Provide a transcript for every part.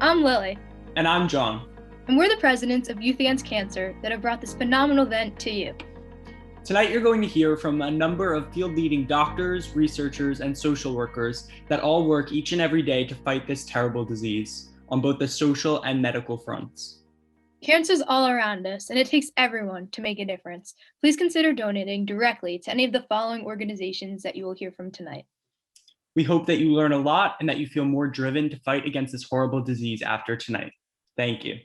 I'm Lily. And I'm John. And we're the presidents of Youth Against Cancer that have brought this phenomenal event to you. Tonight you're going to hear from a number of field-leading doctors, researchers, and social workers that all work each and every day to fight this terrible disease on both the social and medical fronts. Cancer is all around us, and it takes everyone to make a difference. Please consider donating directly to any of the following organizations that you will hear from tonight. We hope that you learn a lot and that you feel more driven to fight against this horrible disease after tonight. Thank you.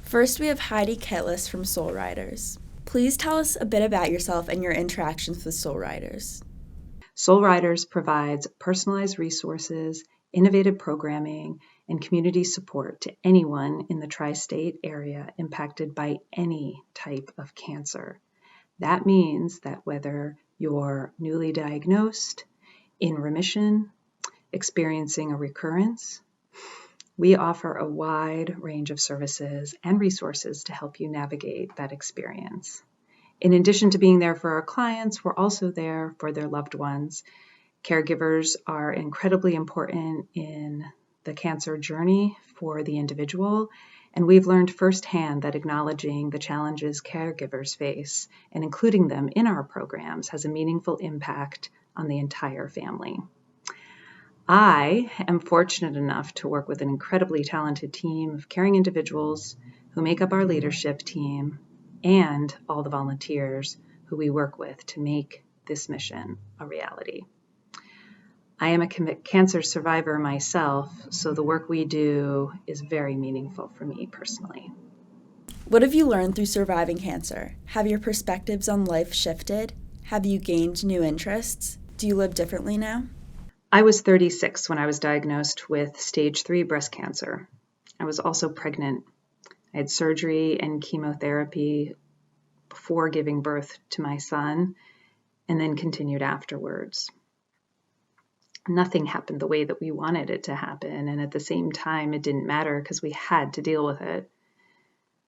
First, we have Heidi Ketlis from Soulriders. Please tell us a bit about yourself and your interactions with Soulriders. Soulriders provides personalized resources, innovative programming, and community support to anyone in the tri-state area impacted by any type of cancer. That means that whether you're newly diagnosed, in remission, experiencing a recurrence, we offer a wide range of services and resources to help you navigate that experience. In addition to being there for our clients, we're also there for their loved ones. Caregivers are incredibly important in the cancer journey for the individual, and we've learned firsthand that acknowledging the challenges caregivers face and including them in our programs has a meaningful impact on the entire family. I am fortunate enough to work with an incredibly talented team of caring individuals who make up our leadership team and all the volunteers who we work with to make this mission a reality. I am a cancer survivor myself, so the work we do is very meaningful for me personally. What have you learned through surviving cancer? Have your perspectives on life shifted? Have you gained new interests? Do you live differently now? I was 36 when I was diagnosed with stage 3 breast cancer. I was also pregnant. I had surgery and chemotherapy before giving birth to my son, and then continued afterwards. Nothing happened the way that we wanted it to happen, and at the same time, it didn't matter because we had to deal with it.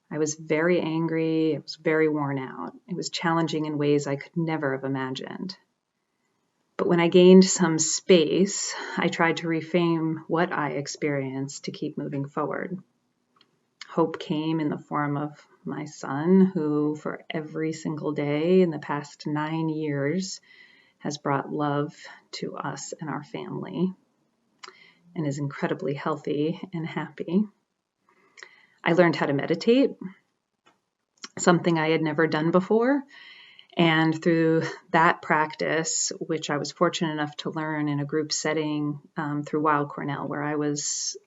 I was very angry. I was very worn out. It was challenging in ways I could never have imagined. But when I gained some space, I tried to reframe what I experienced to keep moving forward. Hope came in the form of my son, who for every single day in the past 9 years has brought love to us and our family and is incredibly healthy and happy. I learned how to meditate, something I had never done before. And through that practice, which I was fortunate enough to learn in a group setting through Weill Cornell, where I was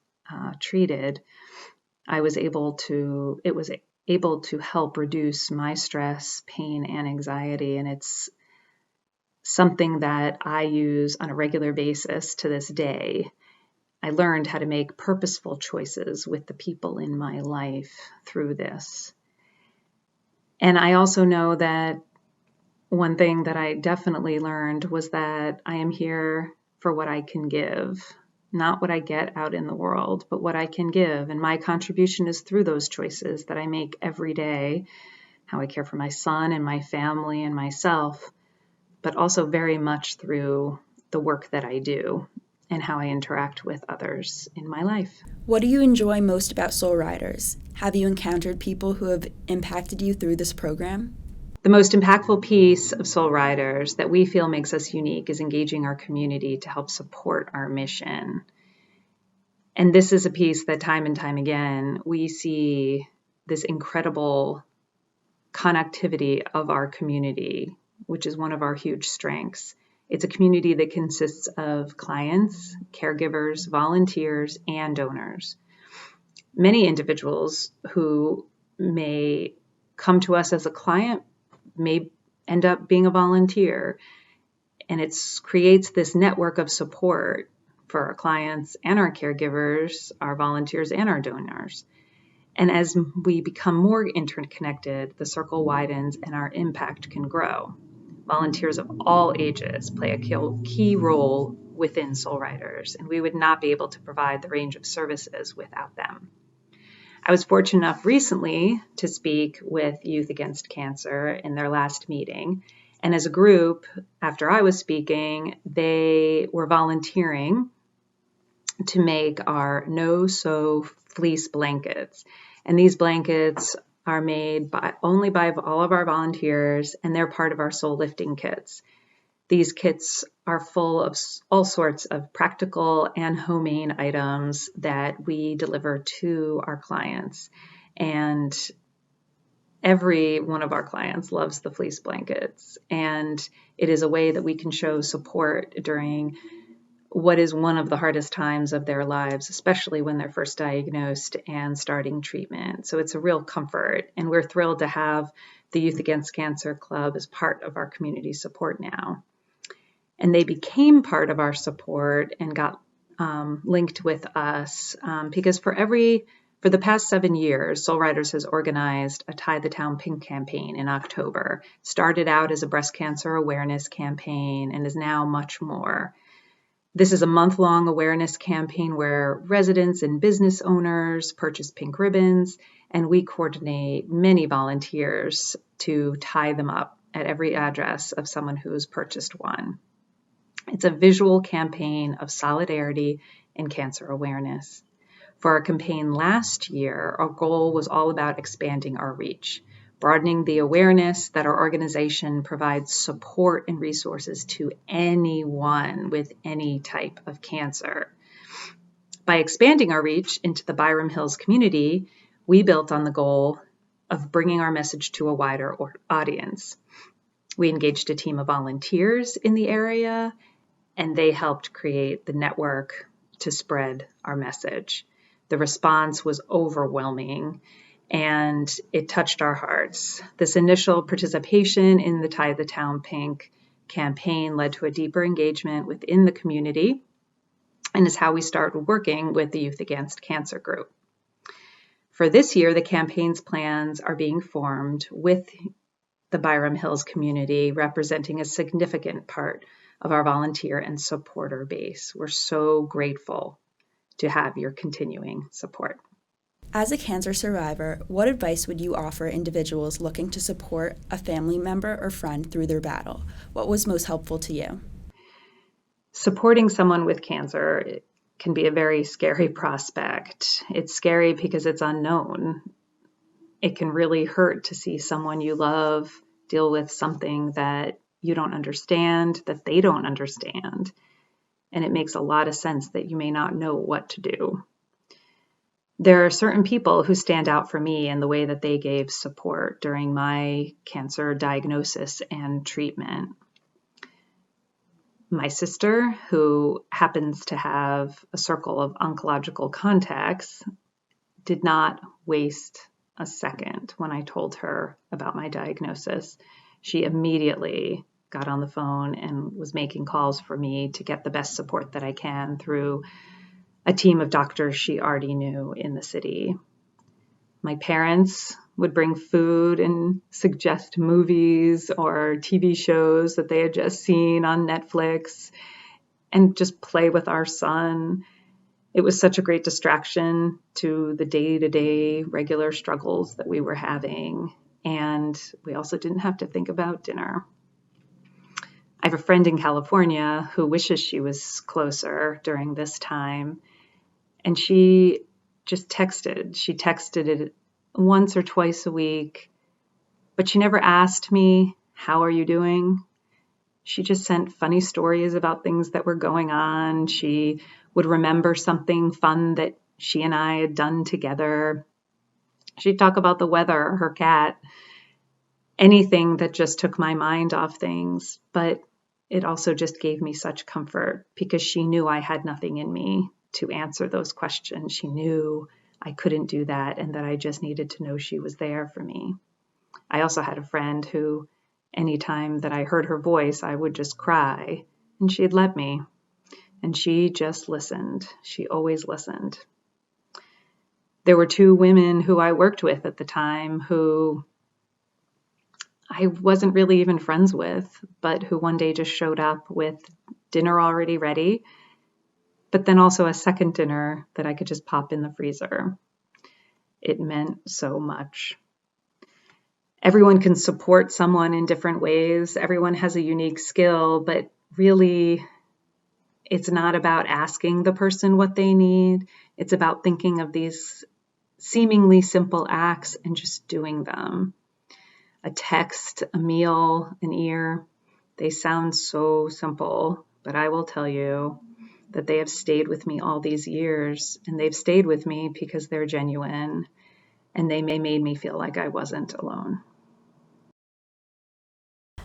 treated, it was able to help reduce my stress, pain, and anxiety. And it's something that I use on a regular basis to this day. I learned how to make purposeful choices with the people in my life through this. And I also know that one thing that I definitely learned was that I am here for what I can give, not what I get out in the world, but what I can give. And my contribution is through those choices that I make every day, how I care for my son and my family and myself, but also very much through the work that I do and how I interact with others in my life. What do you enjoy most about Soulriders? Have you encountered people who have impacted you through this program? The most impactful piece of Soulriders that we feel makes us unique is engaging our community to help support our mission. And this is a piece that time and time again, we see this incredible connectivity of our community, which is one of our huge strengths. It's a community that consists of clients, caregivers, volunteers, and donors. Many individuals who may come to us as a client may end up being a volunteer, and it creates this network of support for our clients and our caregivers, our volunteers and our donors. And as we become more interconnected, the circle widens and our impact can grow. Volunteers of all ages play a key role within Soulriders, and we would not be able to provide the range of services without them. I was fortunate enough recently to speak with Youth Against Cancer in their last meeting. And as a group, after I was speaking, they were volunteering to make our no-sew fleece blankets. And these blankets are made only by all of our volunteers, and they're part of our soul lifting kits. These kits are full of all sorts of practical and homemade items that we deliver to our clients. And every one of our clients loves the fleece blankets. And it is a way that we can show support during what is one of the hardest times of their lives, especially when they're first diagnosed and starting treatment. So it's a real comfort. And we're thrilled to have the Youth Against Cancer Club as part of our community support now. And they became part of our support and got linked with us because for the past 7 years, Soulriders has organized a Tie the Town Pink campaign in October. Started out as a breast cancer awareness campaign and is now much more. This is a month-long awareness campaign where residents and business owners purchase pink ribbons, and we coordinate many volunteers to tie them up at every address of someone who's purchased one. It's a visual campaign of solidarity and cancer awareness. For our campaign last year, our goal was all about expanding our reach, broadening the awareness that our organization provides support and resources to anyone with any type of cancer. By expanding our reach into the Byram Hills community, we built on the goal of bringing our message to a wider audience. We engaged a team of volunteers in the area, and they helped create the network to spread our message. The response was overwhelming, and it touched our hearts. This initial participation in the Tie the Town Pink campaign led to a deeper engagement within the community and is how we started working with the Youth Against Cancer group. For this year, the campaign's plans are being formed with the Byram Hills community, representing a significant part of our volunteer and supporter base. We're so grateful to have your continuing support. As a cancer survivor, what advice would you offer individuals looking to support a family member or friend through their battle? What was most helpful to you? Supporting someone with cancer can be a very scary prospect. It's scary because it's unknown. It can really hurt to see someone you love deal with something that you don't understand, that they don't understand. And it makes a lot of sense that you may not know what to do. There are certain people who stand out for me in the way that they gave support during my cancer diagnosis and treatment. My sister, who happens to have a circle of oncological contacts, did not waste a second when I told her about my diagnosis. She immediately got on the phone and was making calls for me to get the best support that I can through a team of doctors she already knew in the city. My parents would bring food and suggest movies or TV shows that they had just seen on Netflix and just play with our son. It was such a great distraction to the day-to-day regular struggles that we were having. And we also didn't have to think about dinner. I have a friend in California who wishes she was closer during this time. And she just texted. She texted it once or twice a week, but she never asked me, "How are you doing?" She just sent funny stories about things that were going on. She would remember something fun that she and I had done together. She'd talk about the weather, her cat, anything that just took my mind off things. But it also just gave me such comfort because she knew I had nothing in me to answer those questions. She knew I couldn't do that and that I just needed to know she was there for me. I also had a friend who, anytime that I heard her voice, I would just cry, and she'd let me. And she just listened. She always listened. There were 2 women who I worked with at the time who I wasn't really even friends with, but who one day just showed up with dinner already ready, but then also a second dinner that I could just pop in the freezer. It meant so much. Everyone can support someone in different ways. Everyone has a unique skill, but really It's not about asking the person what they need. It's about thinking of these seemingly simple acts and just doing them. A text, a meal, an ear, they sound so simple, but I will tell you that they have stayed with me all these years, and they've stayed with me because they're genuine, and they made me feel like I wasn't alone.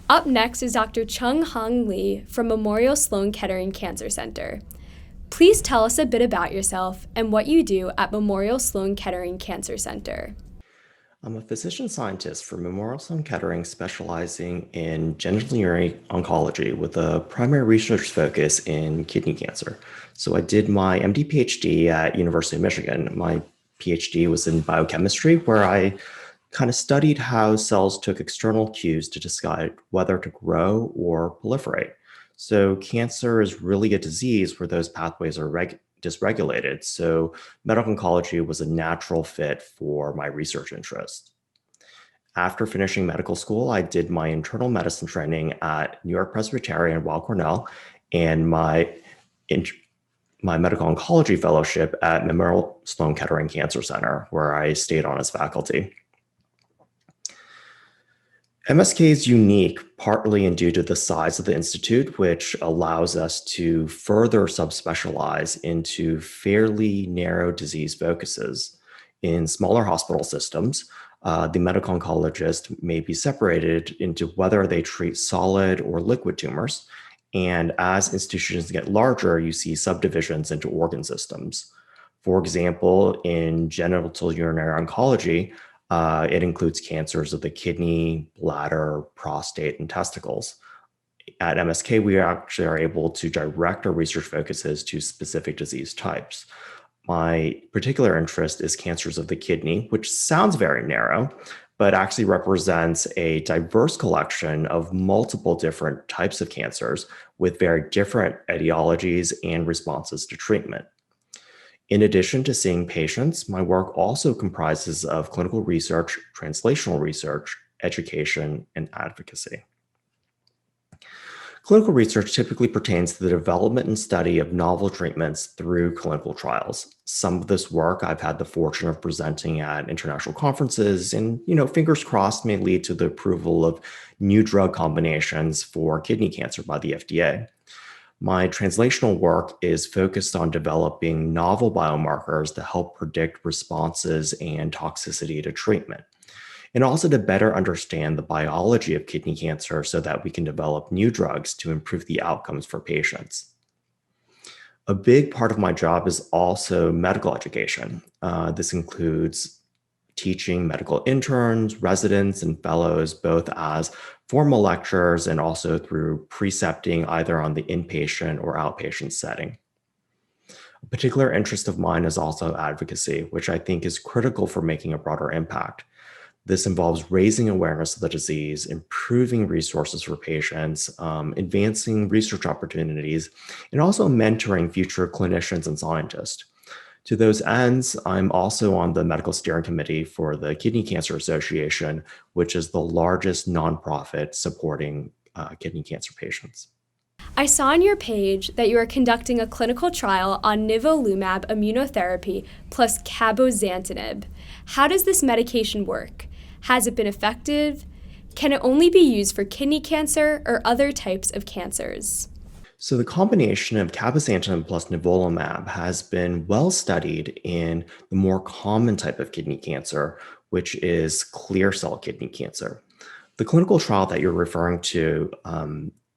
Up next is Dr. Chung Hang Lee from Memorial Sloan Kettering Cancer Center. Please tell us a bit about yourself and what you do at Memorial Sloan Kettering Cancer Center. I'm a physician scientist for Memorial Sloan Kettering, specializing in genitourinary oncology with a primary research focus in kidney cancer. So I did my MD PhD at University of Michigan. My PhD was in biochemistry, where I kind of studied how cells took external cues to decide whether to grow or proliferate. So cancer is really a disease where those pathways are dysregulated. So medical oncology was a natural fit for my research interest. After finishing medical school, I did my internal medicine training at New York Presbyterian and Weill Cornell, and my medical oncology fellowship at Memorial Sloan Kettering Cancer Center, where I stayed on as faculty. MSK is unique partly and due to the size of the institute, which allows us to further subspecialize into fairly narrow disease focuses. In smaller hospital systems, the medical oncologist may be separated into whether they treat solid or liquid tumors. And as institutions get larger, you see subdivisions into organ systems. For example, in genitourinary oncology, it includes cancers of the kidney, bladder, prostate, and testicles. At MSK, we actually are able to direct our research focuses to specific disease types. My particular interest is cancers of the kidney, which sounds very narrow, but actually represents a diverse collection of multiple different types of cancers with very different etiologies and responses to treatment. In addition to seeing patients, my work also comprises of clinical research, translational research, education, and advocacy. Clinical research typically pertains to the development and study of novel treatments through clinical trials. Some of this work I've had the fortune of presenting at international conferences and, fingers crossed, may lead to the approval of new drug combinations for kidney cancer by the FDA. My translational work is focused on developing novel biomarkers to help predict responses and toxicity to treatment, and also to better understand the biology of kidney cancer so that we can develop new drugs to improve the outcomes for patients. A big part of my job is also medical education. This includes teaching medical interns, residents, and fellows, both as formal lectures and also through precepting either on the inpatient or outpatient setting. A particular interest of mine is also advocacy, which I think is critical for making a broader impact. This involves raising awareness of the disease, improving resources for patients, advancing research opportunities, and also mentoring future clinicians and scientists. To those ends, I'm also on the medical steering committee for the Kidney Cancer Association, which is the largest nonprofit supporting kidney cancer patients. I saw on your page that you are conducting a clinical trial on nivolumab immunotherapy plus cabozantinib. How does this medication work? Has it been effective? Can it only be used for kidney cancer or other types of cancers? So the combination of cabozantinib plus nivolumab has been well studied in the more common type of kidney cancer, which is clear cell kidney cancer. The clinical trial that you're referring to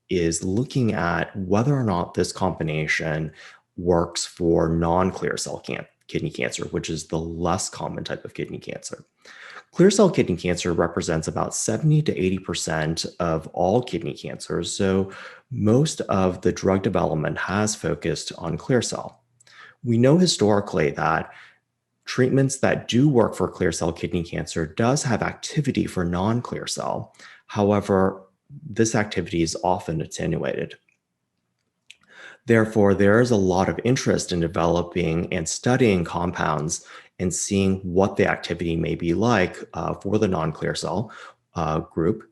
is looking at whether or not this combination works for non-clear cell kidney cancer, which is the less common type of kidney cancer. Clear cell kidney cancer represents about 70 to 80% of all kidney cancers, so most of the drug development has focused on clear cell. We know historically that treatments that do work for clear cell kidney cancer does have activity for non-clear cell. However, this activity is often attenuated. Therefore, there is a lot of interest in developing and studying compounds and seeing what the activity may be like for the non-clear cell group.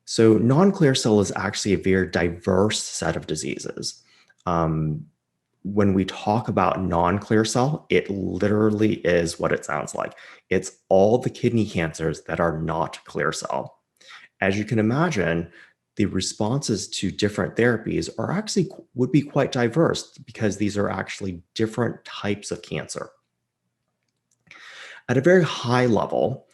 So non-clear cell is actually a very diverse set of diseases. when we talk about non-clear cell, it literally is what it sounds like. It's all the kidney cancers that are not clear cell. As you can imagine, the responses to different therapies are actually would be quite diverse because these are actually different types of cancer. At a very high level,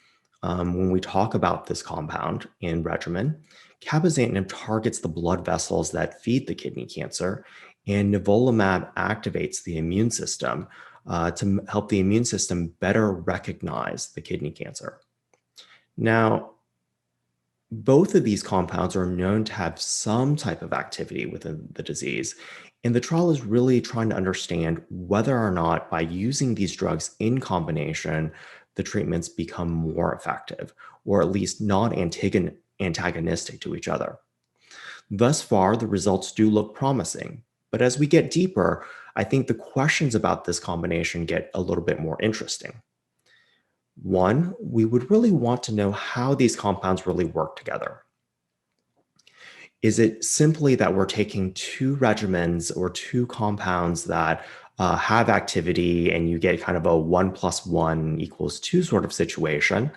when we talk about this compound and regimen, cabozantinib targets the blood vessels that feed the kidney cancer, and nivolumab activates the immune system to help the immune system better recognize the kidney cancer. Now, both of these compounds are known to have some type of activity within the disease, and the trial is really trying to understand whether or not by using these drugs in combination, the treatments become more effective, or at least not antagonistic to each other. Thus far, the results do look promising, but as we get deeper, I think the questions about this combination get a little bit more interesting. One, we would really want to know how these compounds really work together. Is it simply that we're taking two regimens or two compounds that have activity and you get kind of a 1 + 1 = 2 sort of situation?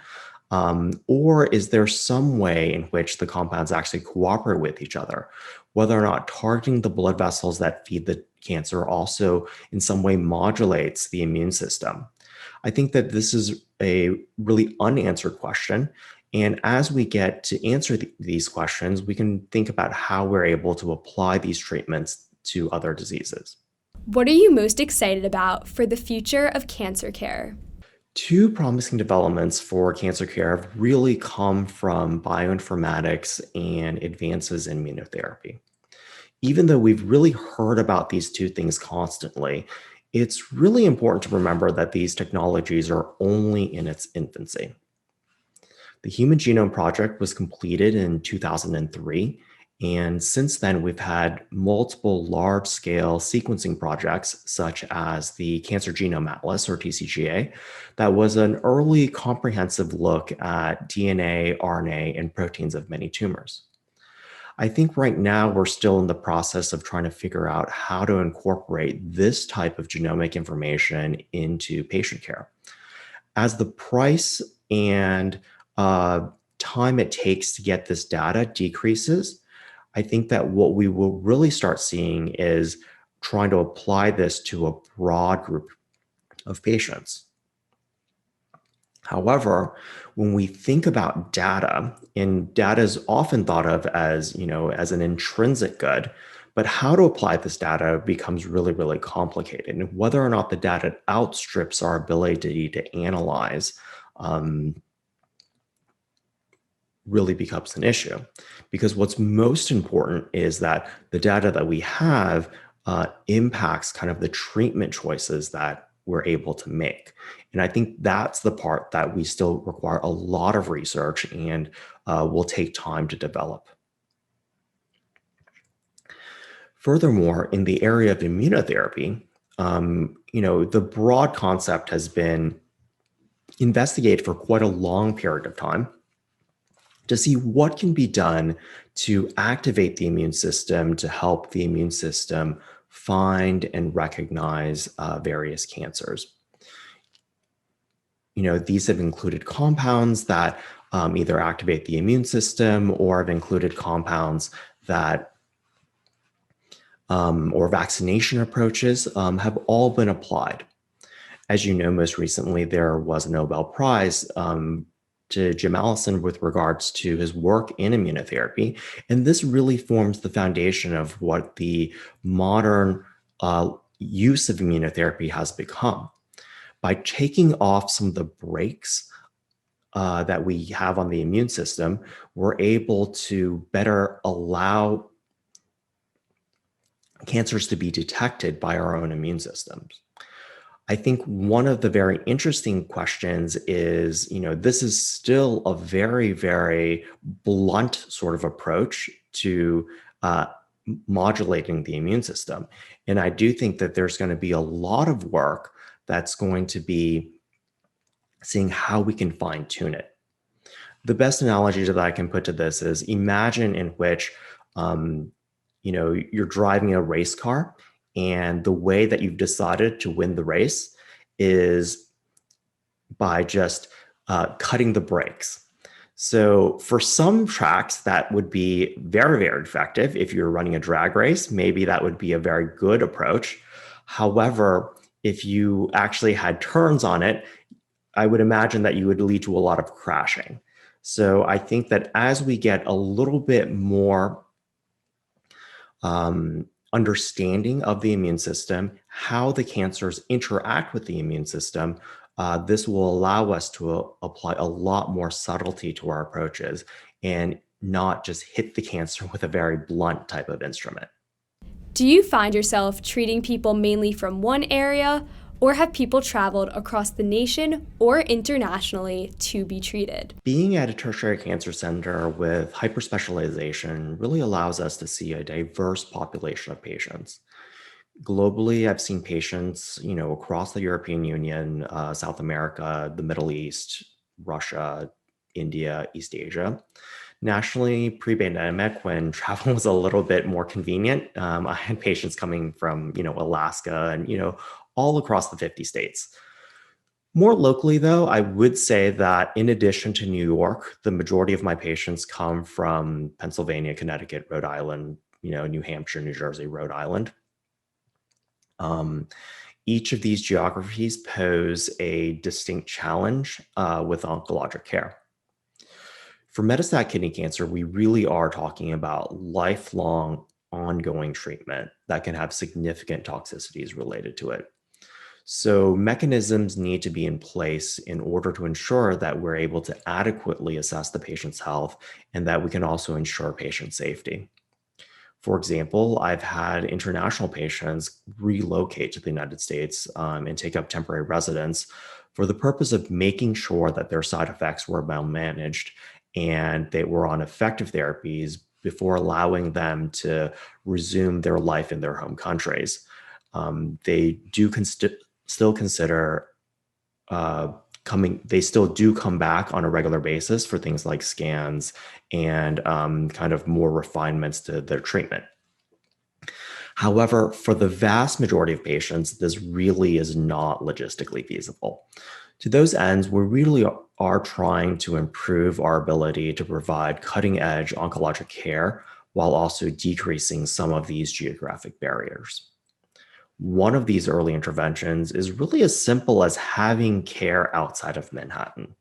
Or is there some way in which the compounds actually cooperate with each other? Whether or not targeting the blood vessels that feed the cancer also in some way modulates the immune system. I think that this is a really unanswered question. And as we get to answer these questions, we can think about how we're able to apply these treatments to other diseases. What are you most excited about for the future of cancer care? Two promising developments for cancer care have really come from bioinformatics and advances in immunotherapy. Even though we've really heard about these two things constantly, it's really important to remember that these technologies are only in its infancy. The Human Genome Project was completed in 2003, and since then we've had multiple large-scale sequencing projects, such as the Cancer Genome Atlas, or TCGA, that was an early comprehensive look at DNA, RNA, and proteins of many tumors. I think right now we're still in the process of trying to figure out how to incorporate this type of genomic information into patient care. As the price and time it takes to get this data decreases, I think that what we will really start seeing is trying to apply this to a broad group of patients. However, when we think about data, and data is often thought of as, as an intrinsic good, but how to apply this data becomes really, really complicated. And whether or not the data outstrips our ability to analyze really becomes an issue. Because what's most important is that the data that we have impacts kind of the treatment choices that we're able to make. And I think that's the part that we still require a lot of research and will take time to develop. Furthermore, in the area of immunotherapy, the broad concept has been investigated for quite a long period of time to see what can be done to activate the immune system to help the immune system find and recognize various cancers. These have included compounds that either activate the immune system or have included compounds that or vaccination approaches have all been applied. As you know, most recently, there was a Nobel Prize to Jim Allison with regards to his work in immunotherapy. And this really forms the foundation of what the modern use of immunotherapy has become. By taking off some of the brakes that we have on the immune system, we're able to better allow cancers to be detected by our own immune systems. I think one of the very interesting questions is, this is still a very, very blunt sort of approach to modulating the immune system. And I do think that there's going to be a lot of work that's going to be seeing how we can fine tune it. The best analogy that I can put to this is imagine in which, you're driving a race car And the way that you've decided to win the race is by just cutting the brakes. So for some tracks, that would be very, very effective. If you're running a drag race, maybe that would be a very good approach. However, if you actually had turns on it, I would imagine that you would lead to a lot of crashing. So I think that as we get a little bit more understanding of the immune system, how the cancers interact with the immune system, this will allow us to apply a lot more subtlety to our approaches and not just hit the cancer with a very blunt type of instrument. Do you find yourself treating people mainly from one area, or have people traveled across the nation or internationally to be treated? Being at a tertiary cancer center with hyperspecialization really allows us to see a diverse population of patients. Globally, I've seen patients, across the European Union, South America, the Middle East, Russia, India, East Asia. Nationally, pre-pandemic, when travel was a little bit more convenient, I had patients coming from, Alaska and, all across the 50 states. More locally, though, I would say that in addition to New York, the majority of my patients come from Pennsylvania, Connecticut, Rhode Island, New Hampshire, New Jersey, Rhode Island. Each of these geographies pose a distinct challenge with oncologic care. For metastatic kidney cancer, we really are talking about lifelong ongoing treatment that can have significant toxicities related to it. So mechanisms need to be in place in order to ensure that we're able to adequately assess the patient's health and that we can also ensure patient safety. For example, I've had international patients relocate to the United States and take up temporary residence for the purpose of making sure that their side effects were well managed and they were on effective therapies before allowing them to resume their life in their home countries. They do still consider they still do come back on a regular basis for things like scans and kind of more refinements to their treatment. However, for the vast majority of patients, this really is not logistically feasible. To those ends, we really are trying to improve our ability to provide cutting-edge oncologic care while also decreasing some of these geographic barriers. One of these early interventions is really as simple as having care outside of Manhattan.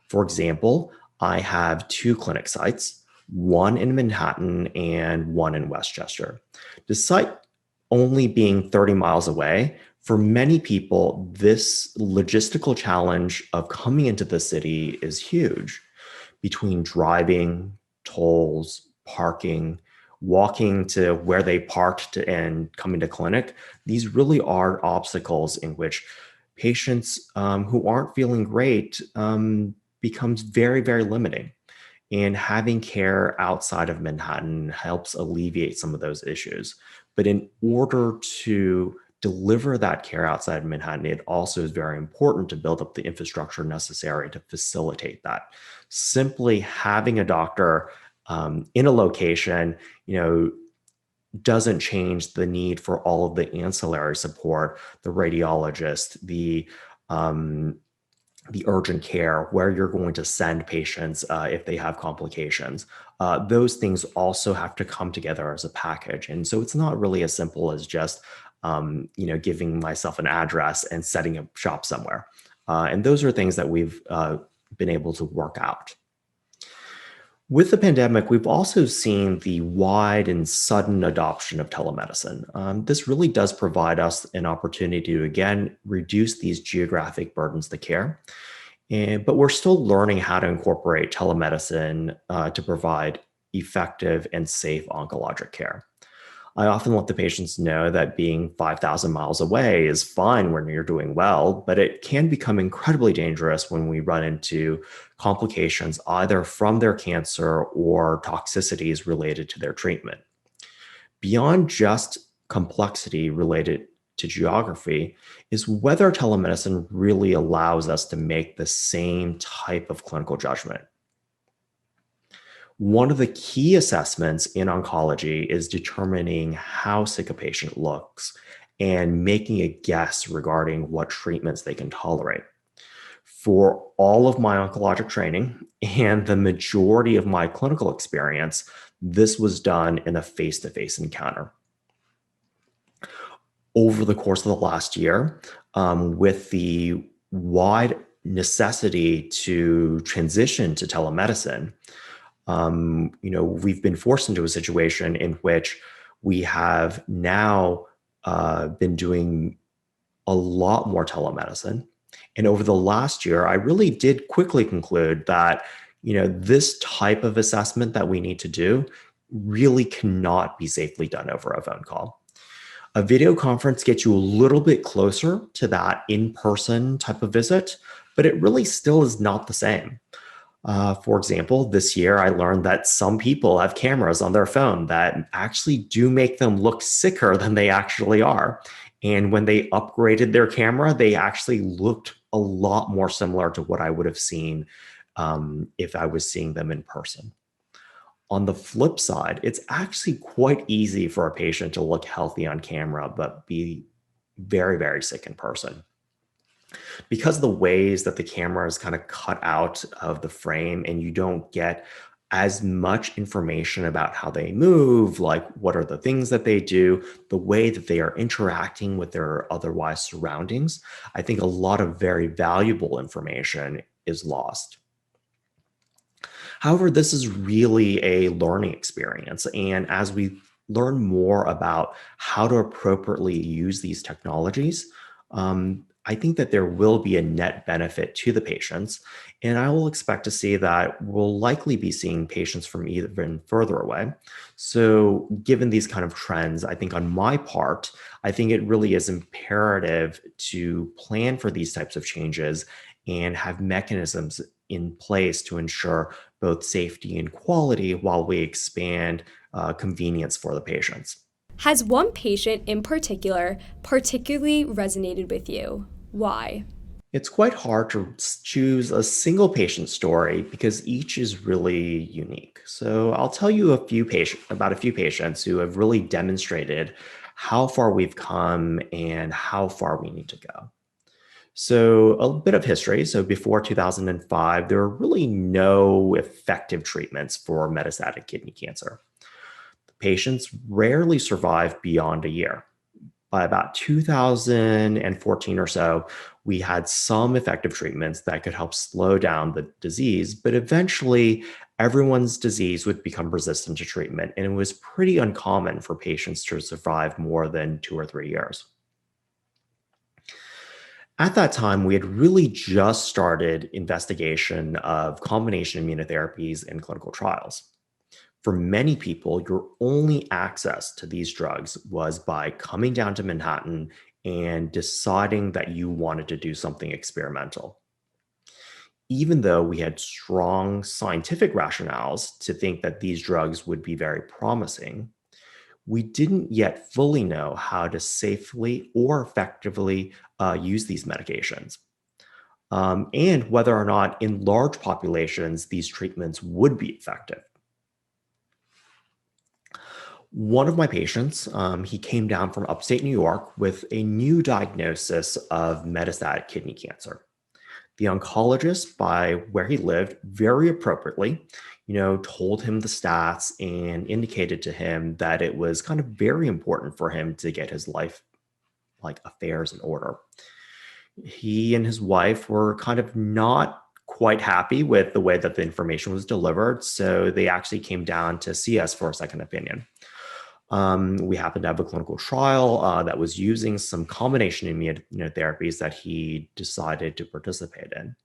For example, I have 2 clinic sites, one in Manhattan and one in Westchester. Despite only being 30 miles away, for many people, this logistical challenge of coming into the city is huge. Between driving, tolls, parking, walking to where they parked and coming to clinic, these really are obstacles in which patients who aren't feeling great becomes very, very limiting. And having care outside of Manhattan helps alleviate some of those issues. But in order to deliver that care outside of Manhattan, it also is very important to build up the infrastructure necessary to facilitate that. Simply having a doctor in a location, doesn't change the need for all of the ancillary support, the radiologist, the urgent care, where you're going to send patients if they have complications. Those things also have to come together as a package. And so it's not really as simple as just, giving myself an address and setting up shop somewhere. And those are things that we've been able to work out. With the pandemic, we've also seen the wide and sudden adoption of telemedicine. This really does provide us an opportunity to, again, reduce these geographic burdens to care. But we're still learning how to incorporate telemedicine to provide effective and safe oncologic care. I often let the patients know that being 5,000 miles away is fine when you're doing well, but it can become incredibly dangerous when we run into complications either from their cancer or toxicities related to their treatment. Beyond just complexity related to geography is whether telemedicine really allows us to make the same type of clinical judgment. One of the key assessments in oncology is determining how sick a patient looks and making a guess regarding what treatments they can tolerate. For all of my oncologic training and the majority of my clinical experience, this was done in a face-to-face encounter. Over the course of the last year, with the wide necessity to transition to telemedicine, we've been forced into a situation in which we have now been doing a lot more telemedicine. And over the last year, I really did quickly conclude that, this type of assessment that we need to do really cannot be safely done over a phone call. A video conference gets you a little bit closer to that in-person type of visit, but it really still is not the same. For example, this year I learned that some people have cameras on their phone that actually do make them look sicker than they actually are. And when they upgraded their camera, they actually looked a lot more similar to what I would have seen if I was seeing them in person. On the flip side, it's actually quite easy for a patient to look healthy on camera, but be very, very sick in person. Because of the ways that the camera is kind of cut out of the frame and you don't get as much information about how they move, like what are the things that they do, the way that they are interacting with their otherwise surroundings, I think a lot of very valuable information is lost. However, this is really a learning experience. And as we learn more about how to appropriately use these technologies, I think that there will be a net benefit to the patients. And I will expect to see that we'll likely be seeing patients from even further away. So given these kind of trends, I think on my part, I think it really is imperative to plan for these types of changes and have mechanisms in place to ensure both safety and quality while we expand convenience for the patients. Has one patient in particular particularly resonated with you? Why? It's quite hard to choose a single patient story because each is really unique. So I'll tell you about a few patients who have really demonstrated how far we've come and how far we need to go. So a bit of history. So before 2005, there were really no effective treatments for metastatic kidney cancer. Patients rarely survived beyond a year. By about 2014 or so, we had some effective treatments that could help slow down the disease, but eventually everyone's disease would become resistant to treatment, and it was pretty uncommon for patients to survive more than 2 or 3 years. At that time, we had really just started investigation of combination immunotherapies in clinical trials. For many people, your only access to these drugs was by coming down to Manhattan and deciding that you wanted to do something experimental. Even though we had strong scientific rationales to think that these drugs would be very promising, we didn't yet fully know how to safely or effectively use these medications, and whether or not in large populations these treatments would be effective. One of my patients, he came down from upstate New York with a new diagnosis of metastatic kidney cancer. The oncologist, by where he lived, very appropriately, told him the stats and indicated to him that it was kind of very important for him to get his life, affairs in order. He and his wife were kind of not quite happy with the way that the information was delivered, so they actually came down to see us for a second opinion. We happened to have a clinical trial that was using some combination immunotherapies that he decided to participate in.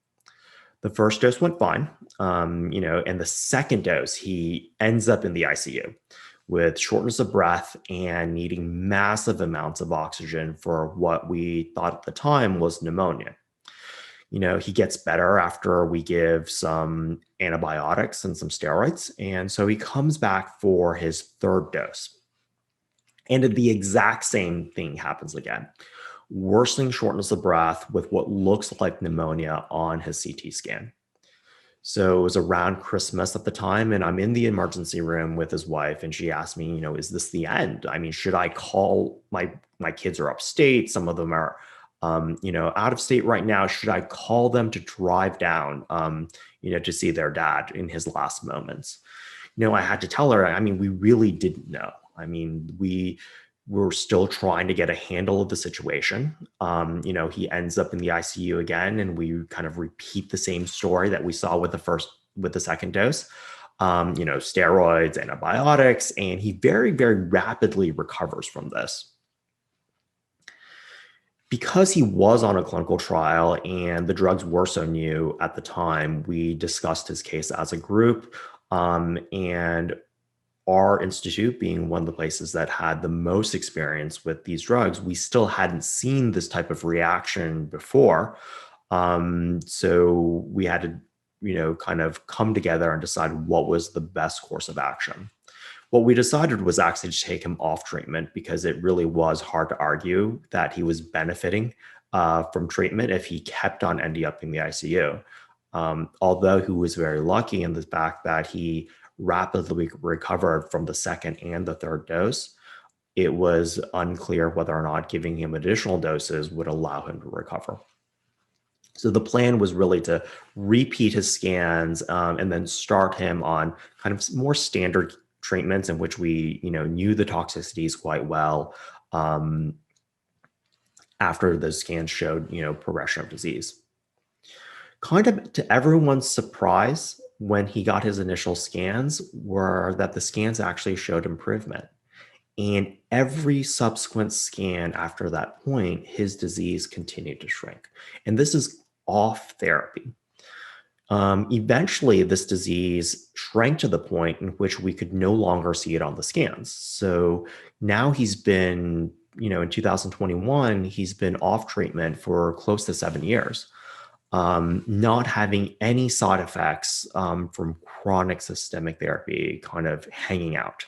The first dose went fine, and the second dose, he ends up in the ICU with shortness of breath and needing massive amounts of oxygen for what we thought at the time was pneumonia. He gets better after we give some antibiotics and some steroids, and so he comes back for his third dose. And the exact same thing happens again. Worsening shortness of breath with what looks like pneumonia on his CT scan. So it was around Christmas at the time, and I'm in the emergency room with his wife, and she asked me, is this the end? I mean, should I call my kids are upstate? Some of them are, out of state right now. Should I call them to drive down, to see their dad in his last moments? I had to tell her, I mean, we really didn't know. I mean, we were still trying to get a handle of the situation. He ends up in the ICU again, and we kind of repeat the same story that we saw with the second dose, steroids, antibiotics, and he very, very rapidly recovers from this. Because he was on a clinical trial and the drugs were so new at the time, we discussed his case as a group, and our institute being one of the places that had the most experience with these drugs, we still hadn't seen this type of reaction before. So we had to, kind of come together and decide what was the best course of action. What we decided was actually to take him off treatment, because it really was hard to argue that he was benefiting from treatment if he kept on ending up in the ICU. Although he was very lucky in the fact that he rapidly recovered from the second and the third dose, it was unclear whether or not giving him additional doses would allow him to recover. So the plan was really to repeat his scans and then start him on kind of more standard treatments in which we, knew the toxicities quite well after the scans showed, progression of disease. Kind of to everyone's surprise, when he got his initial scans, were that the scans actually showed improvement. And every subsequent scan after that point, his disease continued to shrink. And this is off therapy. Eventually, this disease shrank to the point in which we could no longer see it on the scans. So now he's been, in 2021, he's been off treatment for close to 7 years. Not having any side effects from chronic systemic therapy kind of hanging out.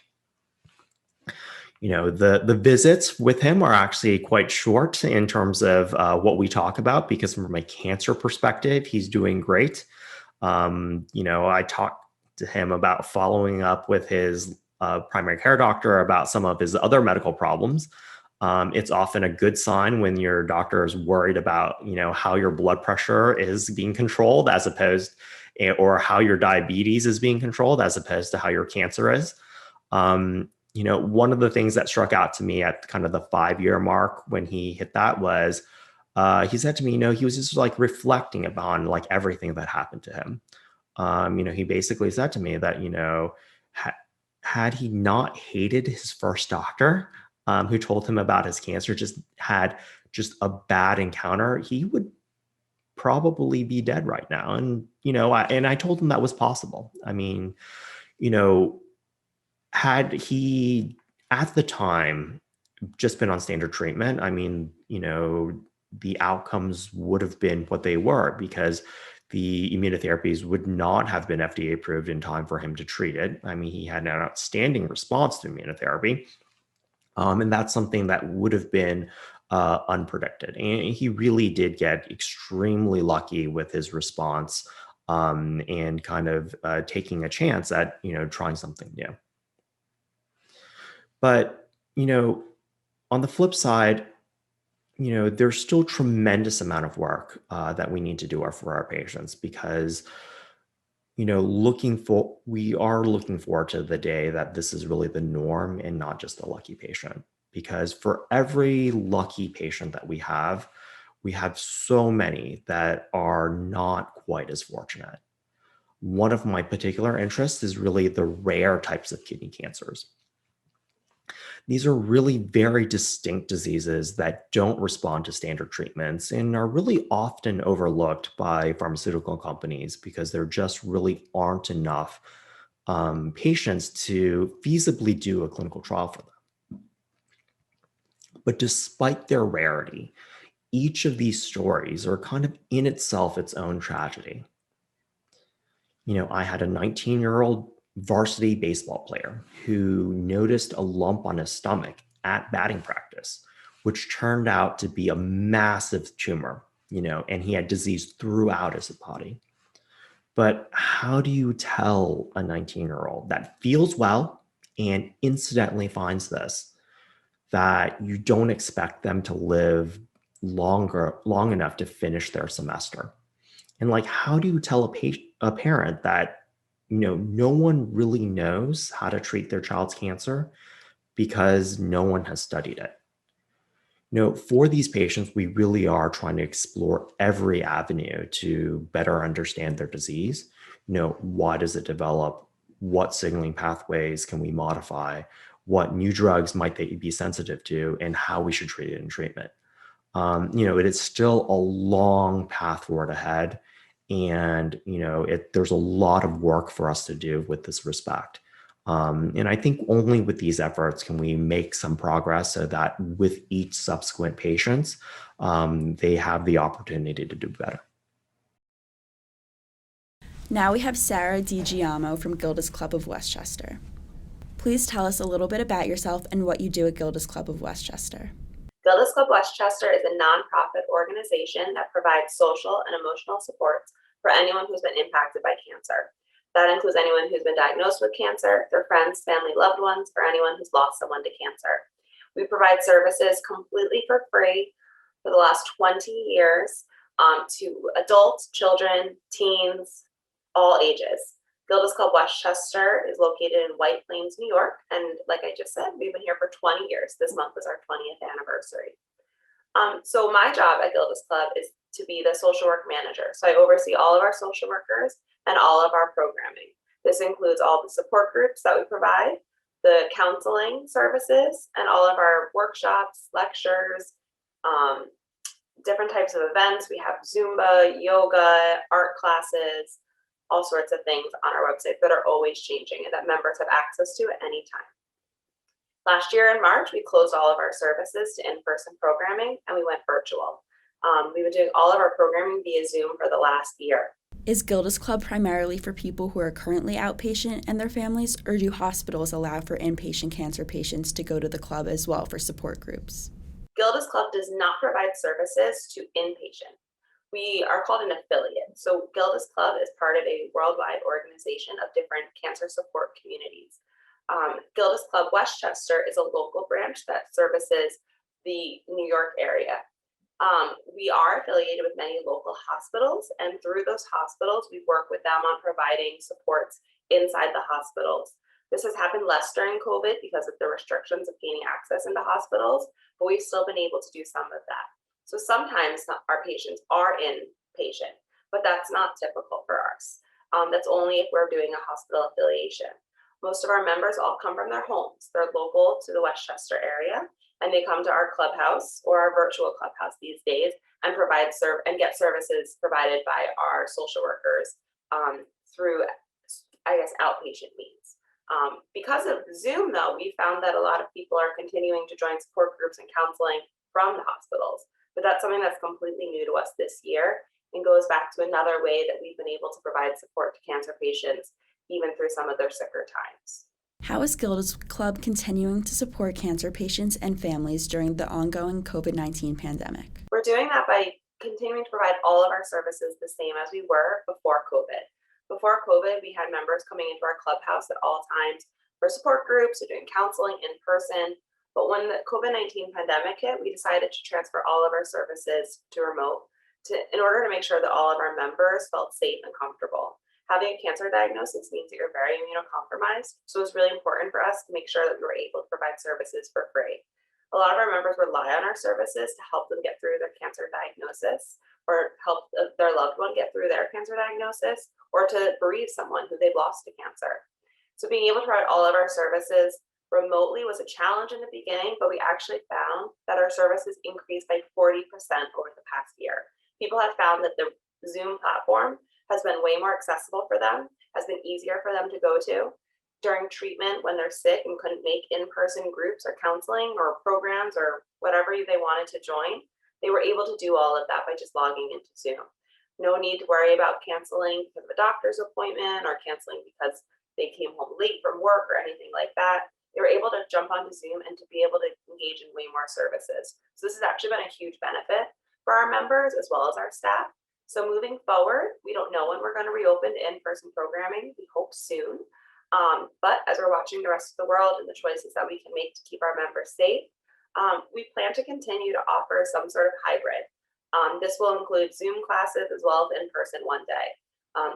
The visits with him are actually quite short in terms of what we talk about, because from a cancer perspective, he's doing great. I talked to him about following up with his primary care doctor about some of his other medical problems. It's often a good sign when your doctor is worried about, how your blood pressure is being controlled or how your diabetes is being controlled as opposed to how your cancer is. One of the things that struck out to me at kind of the 5-year mark when he hit that was, he said to me, he was just like reflecting upon like everything that happened to him. He basically said to me that, had he not hated his first doctor, who told him about his cancer, just had just a bad encounter, he would probably be dead right now. And, I told him that was possible. I mean, had he at the time just been on standard treatment, I mean, the outcomes would have been what they were, because the immunotherapies would not have been FDA approved in time for him to treat it. I mean, he had an outstanding response to immunotherapy. And that's something that would have been unpredicted. And he really did get extremely lucky with his response and kind of taking a chance at, trying something new. But, on the flip side, there's still tremendous amount of work that we need to do for our patients, because, we are looking forward to the day that this is really the norm and not just the lucky patient. Because for every lucky patient that we have so many that are not quite as fortunate. One of my particular interests is really the rare types of kidney cancers. These are really very distinct diseases that don't respond to standard treatments and are really often overlooked by pharmaceutical companies because there just really aren't enough patients to feasibly do a clinical trial for them. But despite their rarity, each of these stories are kind of in itself its own tragedy. I had a 19-year-old varsity baseball player who noticed a lump on his stomach at batting practice, which turned out to be a massive tumor, and he had disease throughout his body. But how do you tell a 19-year-old that feels well and incidentally finds this, that you don't expect them to live long enough to finish their semester? And like, how do you tell a parent that, no one really knows how to treat their child's cancer because no one has studied it? For these patients, we really are trying to explore every avenue to better understand their disease. Why does it develop? What signaling pathways can we modify? What new drugs might they be sensitive to, and how we should treat it in treatment? It is still a long path forward ahead. And, there's a lot of work for us to do with this respect. And I think only with these efforts can we make some progress so that with each subsequent patients, they have the opportunity to do better. Now we have Sarah DiGiamo from Gildas Club of Westchester. Please tell us a little bit about yourself and what you do at Gildas Club of Westchester. Gildas Club Westchester is a nonprofit organization that provides social and emotional supports for anyone who's been impacted by cancer. That includes anyone who's been diagnosed with cancer, their friends, family, loved ones, or anyone who's lost someone to cancer. We provide services completely for free for the last 20 years to adults, children, teens, all ages. Gildas Club Westchester is located in White Plains, New York. And like I just said, we've been here for 20 years. This month is our 20th anniversary. So my job at Gildas Club is to be the social work manager. So I oversee all of our social workers and all of our programming. This includes all the support groups that we provide, the counseling services, and all of our workshops, lectures, different types of events. We have Zumba, yoga, art classes, all sorts of things on our website that are always changing and that members have access to at any time. Last year in March, we closed all of our services to in-person programming and we went virtual. We've been doing all of our programming via Zoom for the last year. Is Gildas Club primarily for people who are currently outpatient and their families, or do hospitals allow for inpatient cancer patients to go to the club as well for support groups? Gildas Club does not provide services to inpatient. We are called an affiliate. So Gildas Club is part of a worldwide organization of different cancer support communities. Gildas Club Westchester is a local branch that services the New York area. We are affiliated with many local hospitals, and through those hospitals, we work with them on providing supports inside the hospitals. This has happened less during COVID because of the restrictions of gaining access into hospitals, but we've still been able to do some of that. So sometimes our patients are inpatient, but that's not typical for us. That's only if we're doing a hospital affiliation. Most of our members all come from their homes. They're local to the Westchester area, and they come to our clubhouse or our virtual clubhouse these days and get services provided by our social workers through, outpatient means. Because of Zoom, though, we found that a lot of people are continuing to join support groups and counseling from the hospitals. But that's something that's completely new to us this year and goes back to another way that we've been able to provide support to cancer patients, even through some of their sicker times. How is Gildas Club continuing to support cancer patients and families during the ongoing COVID-19 pandemic? We're doing that by continuing to provide all of our services the same as we were before COVID. Before COVID, we had members coming into our clubhouse at all times for support groups, or doing counseling in person. But when the COVID-19 pandemic hit, we decided to transfer all of our services to remote in order to make sure that all of our members felt safe and comfortable. Having a cancer diagnosis means that you're very immunocompromised, so it's really important for us to make sure that we were able to provide services for free. A lot of our members rely on our services to help them get through their cancer diagnosis, or help their loved one get through their cancer diagnosis, or to bereave someone who they've lost to cancer. So being able to provide all of our services remotely was a challenge in the beginning, but we actually found that our services increased by 40% over the past year. People have found that the Zoom platform has been way more accessible for them, has been easier for them to go to. During treatment, when they're sick and couldn't make in-person groups or counseling or programs or whatever they wanted to join, they were able to do all of that by just logging into Zoom. No need to worry about canceling because of a doctor's appointment or canceling because they came home late from work or anything like that. They were able to jump onto Zoom and to be able to engage in way more services. So this has actually been a huge benefit for our members as well as our staff. So moving forward, we don't know when we're going to reopen in-person programming. We hope soon. But as we're watching the rest of the world and the choices that we can make to keep our members safe, we plan to continue to offer some sort of hybrid. This will include Zoom classes as well as in-person one day.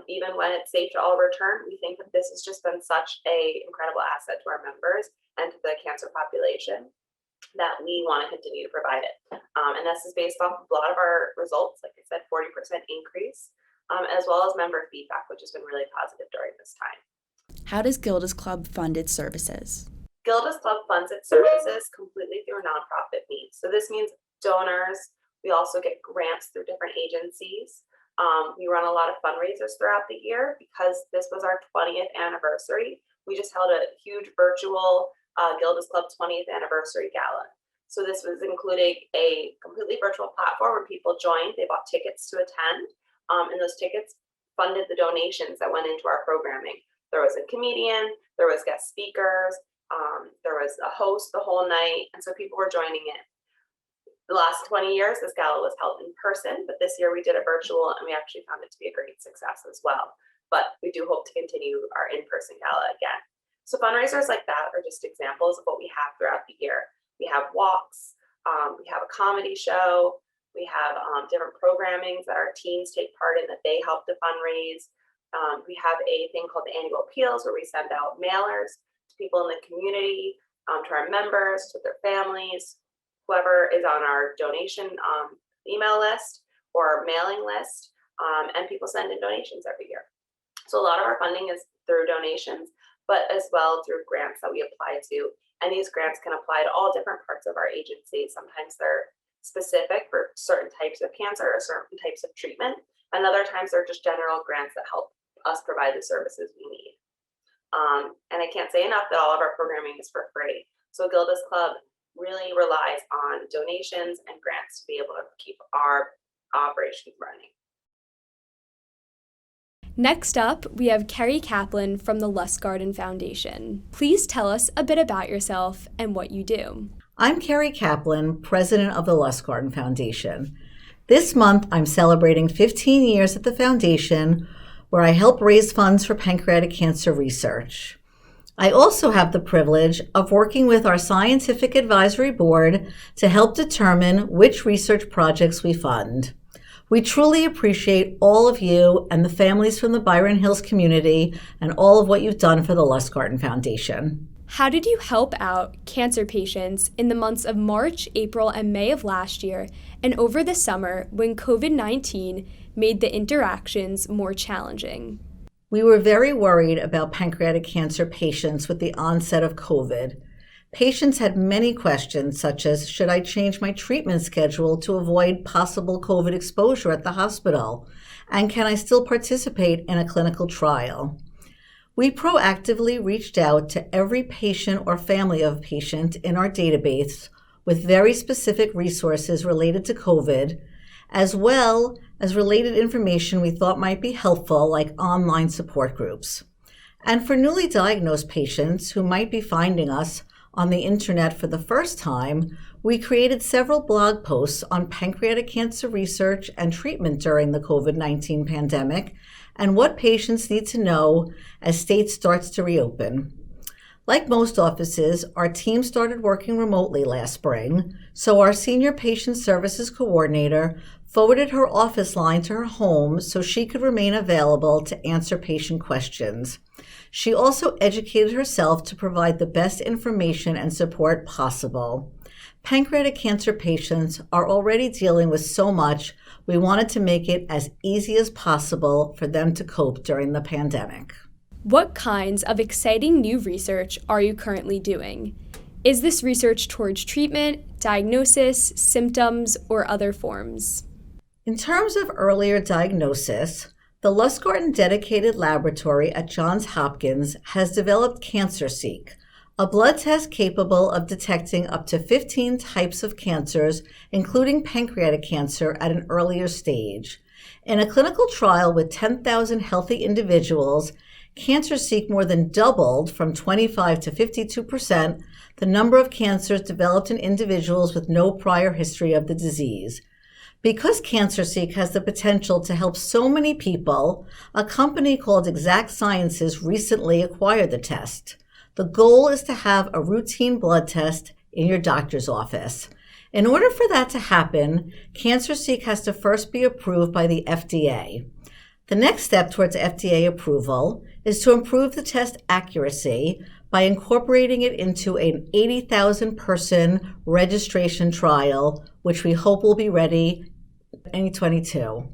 Even when it's safe to all return, we think that this has just been such an incredible asset to our members and to the cancer population that we want to continue to provide it. And this is based off of a lot of our results, like I said, 40% increase, as well as member feedback, which has been really positive during this time. How does Gildas Club fund its services? Gildas Club funds its services completely through nonprofit means. So this means donors. We also get grants through different agencies. We run a lot of fundraisers throughout the year because this was our 20th anniversary. We just held a huge virtual Gildas Club 20th anniversary gala. So this was including a completely virtual platform where people joined, they bought tickets to attend, and those tickets funded the donations that went into our programming. There was a comedian, there was guest speakers, there was a host the whole night, and so people were joining in. The last 20 years, this gala was held in person, but this year we did it virtual, and we actually found it to be a great success as well. But we do hope to continue our in-person gala again. So fundraisers like that are just examples of what we have throughout the year. We have walks, we have a comedy show, we have different programmings that our teams take part in that they help to fundraise. We have a thing called the annual appeals where we send out mailers to people in the community, to our members, to their families, whoever is on our donation email list or mailing list, and people send in donations every year. So a lot of our funding is through donations, but as well through grants that we apply to. And these grants can apply to all different parts of our agency. Sometimes they're specific for certain types of cancer or certain types of treatment, and other times they're just general grants that help us provide the services we need. And I can't say enough that all of our programming is for free. So Gildas Club really relies on donations and grants to be able to keep our operations running. Next up, we have Carrie Kaplan from the Lustgarten Foundation. Please tell us a bit about yourself and what you do. I'm Carrie Kaplan, president of the Lustgarten Foundation. This month, I'm celebrating 15 years at the foundation, where I help raise funds for pancreatic cancer research. I also have the privilege of working with our scientific advisory board to help determine which research projects we fund. We truly appreciate all of you and the families from the Byron Hills community and all of what you've done for the Lustgarten Foundation. How did you help out cancer patients in the months of March, April, and May of last year and over the summer when COVID-19 made the interactions more challenging? We were very worried about pancreatic cancer patients with the onset of COVID. Patients had many questions, such as, should I change my treatment schedule to avoid possible COVID exposure at the hospital? And can I still participate in a clinical trial? We proactively reached out to every patient or family of a patient in our database with very specific resources related to COVID, as well as related information we thought might be helpful, like online support groups. And for newly diagnosed patients who might be finding us on the internet for the first time, we created several blog posts on pancreatic cancer research and treatment during the COVID-19 pandemic and what patients need to know as state starts to reopen. Like most offices, our team started working remotely last spring, so our senior patient services coordinator forwarded her office line to her home so she could remain available to answer patient questions. She also educated herself to provide the best information and support possible. Pancreatic cancer patients are already dealing with so much, we wanted to make it as easy as possible for them to cope during the pandemic. What kinds of exciting new research are you currently doing? Is this research towards treatment, diagnosis, symptoms, or other forms? In terms of earlier diagnosis, the Lustgarten Dedicated Laboratory at Johns Hopkins has developed CancerSeq, a blood test capable of detecting up to 15 types of cancers, including pancreatic cancer at an earlier stage. In a clinical trial with 10,000 healthy individuals, CancerSeq more than doubled from 25 to 52% the number of cancers developed in individuals with no prior history of the disease. Because CancerSeek has the potential to help so many people, a company called Exact Sciences recently acquired the test. The goal is to have a routine blood test in your doctor's office. In order for that to happen, CancerSeek has to first be approved by the FDA. The next step towards FDA approval is to improve the test accuracy by incorporating it into an 80,000 person registration trial, which we hope will be ready in 2022.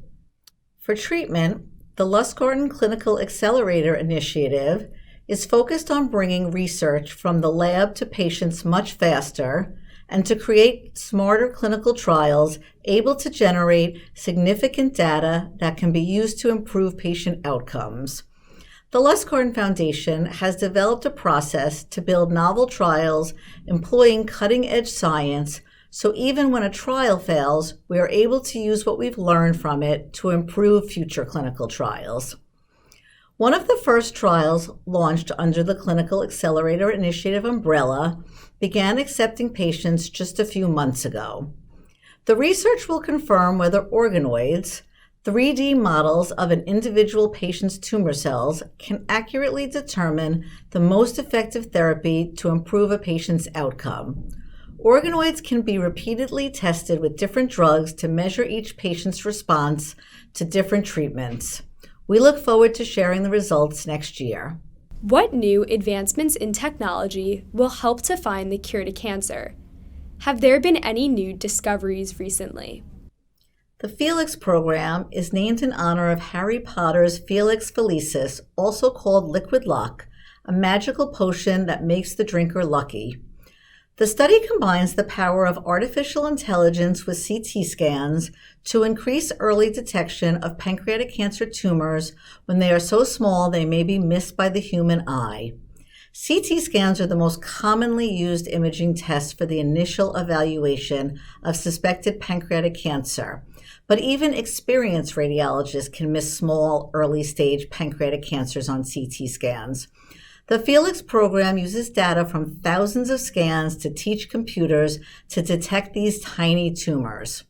For treatment, the Lustgarten Clinical Accelerator Initiative is focused on bringing research from the lab to patients much faster and to create smarter clinical trials able to generate significant data that can be used to improve patient outcomes. The Lustgarten Foundation has developed a process to build novel trials employing cutting-edge science, so even when a trial fails, we are able to use what we've learned from it to improve future clinical trials. One of the first trials launched under the Clinical Accelerator Initiative umbrella began accepting patients just a few months ago. The research will confirm whether organoids, 3D models of an individual patient's tumor cells, can accurately determine the most effective therapy to improve a patient's outcome. Organoids can be repeatedly tested with different drugs to measure each patient's response to different treatments. We look forward to sharing the results next year. What new advancements in technology will help to find the cure to cancer? Have there been any new discoveries recently? The Felix program is named in honor of Harry Potter's Felix Felicis, also called Liquid Luck, a magical potion that makes the drinker lucky. The study combines the power of artificial intelligence with CT scans to increase early detection of pancreatic cancer tumors when they are so small they may be missed by the human eye. CT scans are the most commonly used imaging test for the initial evaluation of suspected pancreatic cancer, but even experienced radiologists can miss small, early-stage pancreatic cancers on CT scans. The Felix program uses data from thousands of scans to teach computers to detect these tiny tumors.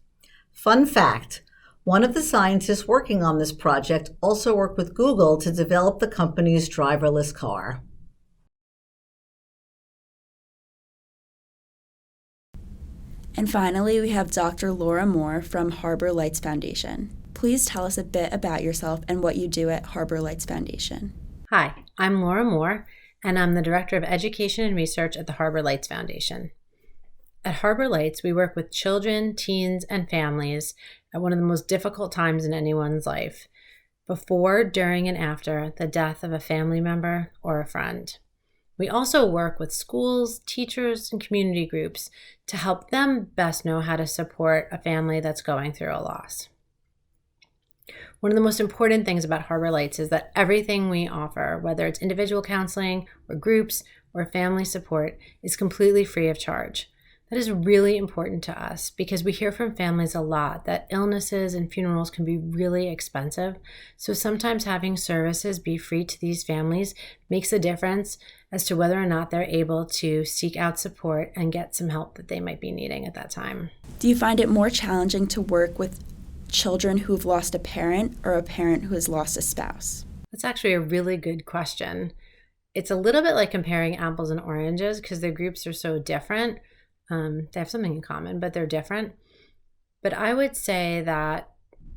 Fun fact, one of the scientists working on this project also worked with Google to develop the company's driverless car. And finally, we have Dr. Laura Moore from Harbor Lights Foundation. Please tell us a bit about yourself and what you do at Harbor Lights Foundation. Hi, I'm Laura Moore, and I'm the Director of Education and Research at the Harbor Lights Foundation. At Harbor Lights, we work with children, teens, and families at one of the most difficult times in anyone's life, before, during, and after the death of a family member or a friend. We also work with schools, teachers, and community groups to help them best know how to support a family that's going through a loss. One of the most important things about Harbor Lights is that everything we offer, whether it's individual counseling or groups or family support, is completely free of charge. That is really important to us because we hear from families a lot that illnesses and funerals can be really expensive. So sometimes having services be free to these families makes a difference as to whether or not they're able to seek out support and get some help that they might be needing at that time. Do you find it more challenging to work with children who've lost a parent or a parent who has lost a spouse? That's actually a really good question. It's a little bit like comparing apples and oranges because the groups are so different. They have something in common, but they're different. But I would say that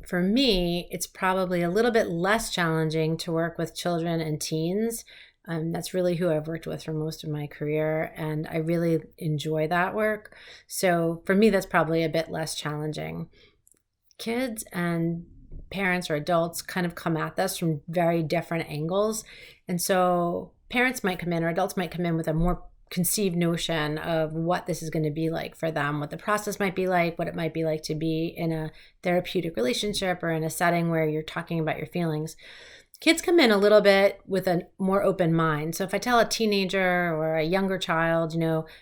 for me, it's probably a little bit less challenging to work with children and teens. That's really who I've worked with for most of my career, and I really enjoy that work. So for me, that's probably a bit less challenging. Kids and parents or adults kind of come at this from very different angles. And so parents might come in or adults might come in with a more conceived notion of what this is going to be like for them, what the process might be like, what it might be like to be in a therapeutic relationship or in a setting where you're talking about your feelings. Kids come in a little bit with a more open mind. So if I tell a teenager or a younger child,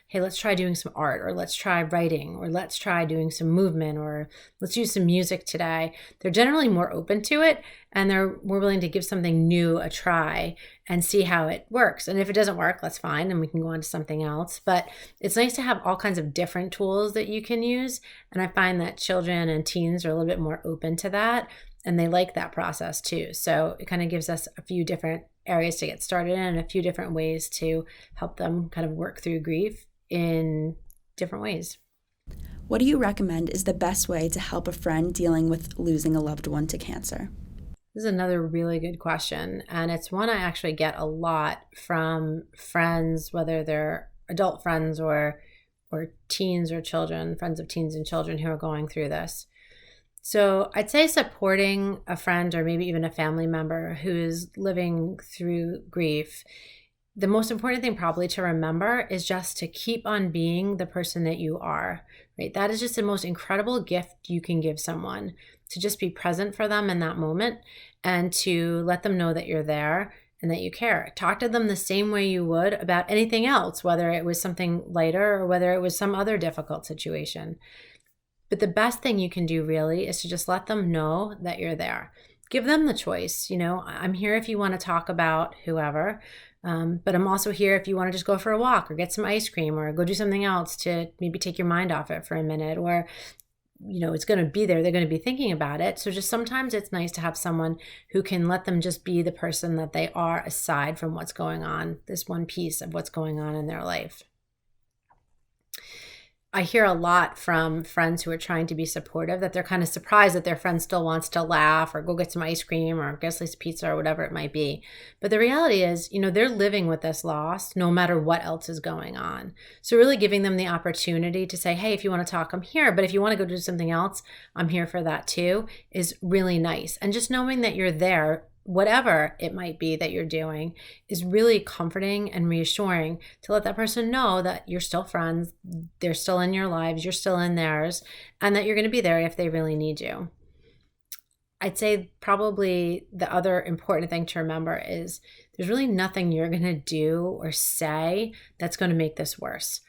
hey, let's try doing some art, or let's try writing, or let's try doing some movement, or let's use some music today, they're generally more open to it, and they're more willing to give something new a try and see how it works. And if it doesn't work, that's fine, and we can go on to something else. But it's nice to have all kinds of different tools that you can use. And I find that children and teens are a little bit more open to that, and they like that process too. So it kind of gives us a few different areas to get started in, and a few different ways to help them kind of work through grief in different ways. What do you recommend is the best way to help a friend dealing with losing a loved one to cancer? This is another really good question, and it's one I actually get a lot from friends, whether they're adult friends or teens or children, friends of teens and children who are going through this. So I'd say supporting a friend or maybe even a family member who's living through grief, the most important thing probably to remember is just to keep on being the person that you are, right? That is just the most incredible gift you can give someone, to just be present for them in that moment and to let them know that you're there and that you care. Talk to them the same way you would about anything else, whether it was something lighter or whether it was some other difficult situation. But the best thing you can do really is to just let them know that you're there. Give them the choice. I'm here if you want to talk about whoever, but I'm also here if you want to just go for a walk or get some ice cream or go do something else to maybe take your mind off it for a minute, or it's going to be there. They're going to be thinking about it. So just sometimes it's nice to have someone who can let them just be the person that they are aside from what's going on, this one piece of what's going on in their life. I hear a lot from friends who are trying to be supportive that they're kind of surprised that their friend still wants to laugh or go get some ice cream or get a slice of pizza or whatever it might be. But the reality is, they're living with this loss no matter what else is going on. So really giving them the opportunity to say, hey, if you want to talk, I'm here. But if you want to go do something else, I'm here for that too, is really nice. And just knowing that you're there, whatever it might be that you're doing, is really comforting and reassuring to let that person know that you're still friends, they're still in your lives, you're still in theirs, and that you're going to be there if they really need you. I'd say probably the other important thing to remember is there's really nothing you're going to do or say that's going to make this worse.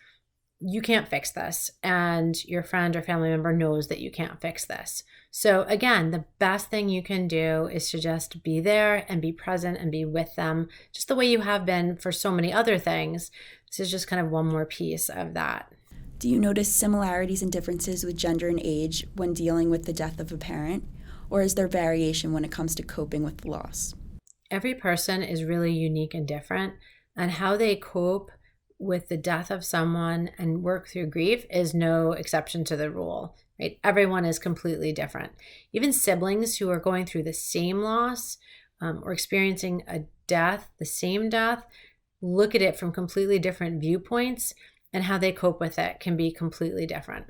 You can't fix this, and your friend or family member knows that you can't fix this. So again, the best thing you can do is to just be there and be present and be with them just the way you have been for so many other things. This is just kind of one more piece of that. Do you notice similarities and differences with gender and age when dealing with the death of a parent? Or is there variation when it comes to coping with the loss? Every person is really unique and different, and how they cope with the death of someone and work through grief is no exception to the rule, right? Everyone is completely different. Even siblings who are going through the same loss or experiencing a death, the same death, look at it from completely different viewpoints, and how they cope with it can be completely different.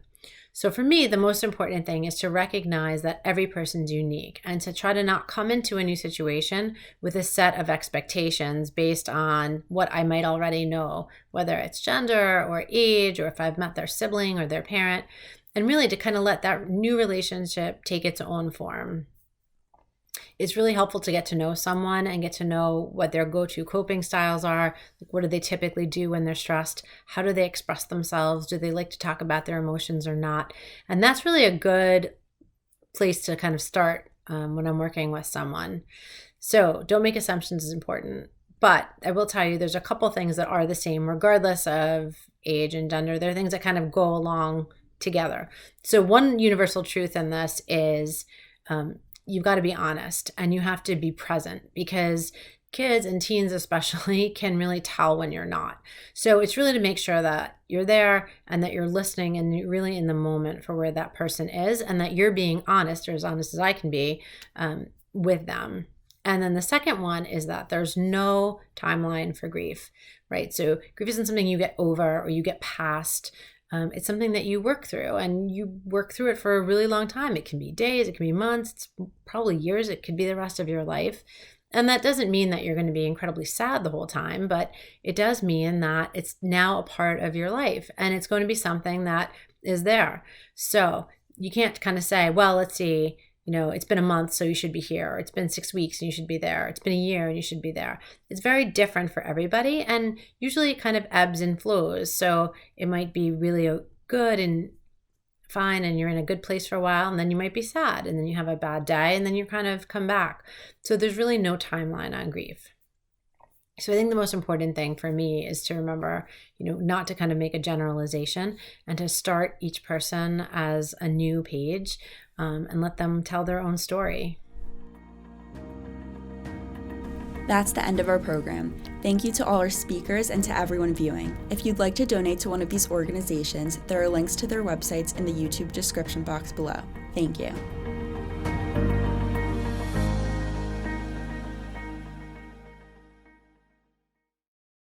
So for me, the most important thing is to recognize that every person's unique and to try to not come into a new situation with a set of expectations based on what I might already know, whether it's gender or age, or if I've met their sibling or their parent, and really to kind of let that new relationship take its own form. It's really helpful to get to know someone and get to know what their go-to coping styles are. Like, what do they typically do when they're stressed? How do they express themselves? Do they like to talk about their emotions or not? And that's really a good place to kind of start when I'm working with someone. So don't make assumptions is important. But I will tell you, there's a couple things that are the same regardless of age and gender. There are things that kind of go along together. So one universal truth in this is you've got to be honest and you have to be present, because kids and teens especially can really tell when you're not. So it's really to make sure that you're there and that you're listening and you're really in the moment for where that person is, and that you're being honest, or as honest as I can be, with them. And then the second one is that there's no timeline for grief, right? So grief isn't something you get over or you get past. It's something that you work through, and you work through it for a really long time. It can be days, it can be months, it's probably years, it could be the rest of your life. And that doesn't mean that you're going to be incredibly sad the whole time, but it does mean that it's now a part of your life, and it's going to be something that is there. So you can't kind of say, well, let's see, it's been a month, so you should be here, or it's been 6 weeks and you should be there, it's been a year and you should be there. It's very different for everybody, and usually it kind of ebbs and flows. So it might be really good and fine and you're in a good place for a while, and then you might be sad, and then you have a bad day, and then you kind of come back. So there's really no timeline on grief. So I think the most important thing for me is to remember, not to kind of make a generalization, and to start each person as a new page, and let them tell their own story. That's the end of our program. Thank you to all our speakers and to everyone viewing. If you'd like to donate to one of these organizations, there are links to their websites in the YouTube description box below. Thank you.